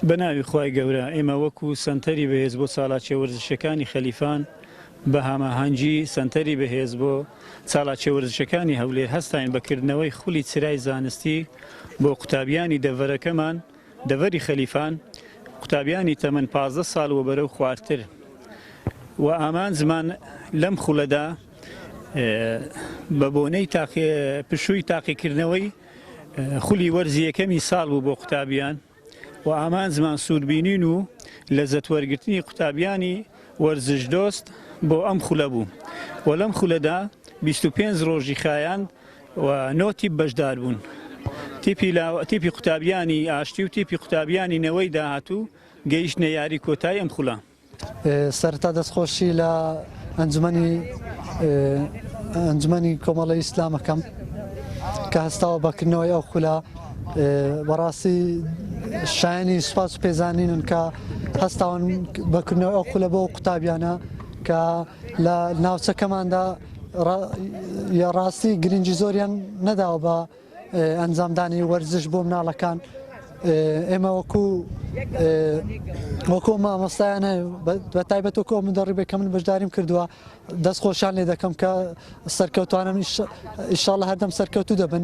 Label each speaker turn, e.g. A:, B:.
A: بەناوی خوای گەورە ئێمە وەکو سەنتەری بەهێز بۆ چالاکیە وەرزشەکانی خەلیفان بە هەماهەنگی سەنتەری بەهێز بۆ چالاکیە وەرزشەکانی هەولێر هەستاین بەکردنەوەی خولی چرای زانستی بۆ قوتابیانی دەڤەرەکەمان دەڤەری خەلیفان قوتابیانی تەمەن 15 ساڵ و بەرەو خواردتر و ئامانجمان لەم خولەدا بە بۆنەی پشووی تاقیکردنەوەی خولی وەرزی یەکەمی ساڵ بوو بۆ قوتابیان و ئامانجمان سووربینین و لەزەت وەرگرتنی قوتابیانی وەرزش دۆست بۆ ئەم خولە بوو و لەم خولەدا 25 ڕۆژی خایاند و 9 تیپ بەشدار بوون تیپی قوتابیانی ئاشتی و تیپی قوتابیانی نەوەی داهاتوو گەیشتنە یاری کۆتایی ئەم خولە.
B: سەرەتا دەستخۆشی لە ئەنجومەنی کۆمەڵی ئیسلامەکەم کە هەستاوە بەکردنەوەی ئەو خولە بەڕاستی شایانی سوپاس و پێزانینن کە هەستاون بەکردنەوەی ئەو خولە بۆ قوتابیانە کە لە ناوچەکەماندا ڕاستی گرنگی زۆریان نەداوە بە ئەنجامدانی وەرزش بۆ مناڵەکان. ئێمە وەکو مامۆستایانە بە تایبەت وەکو مندەڕیبێک کە من بەشداریم کردووە دەستخۆشیان لێ دەکەم کە سەرکەوتوانم ئینشاڵڵا هەردەم سەرکەوتوو دەبن.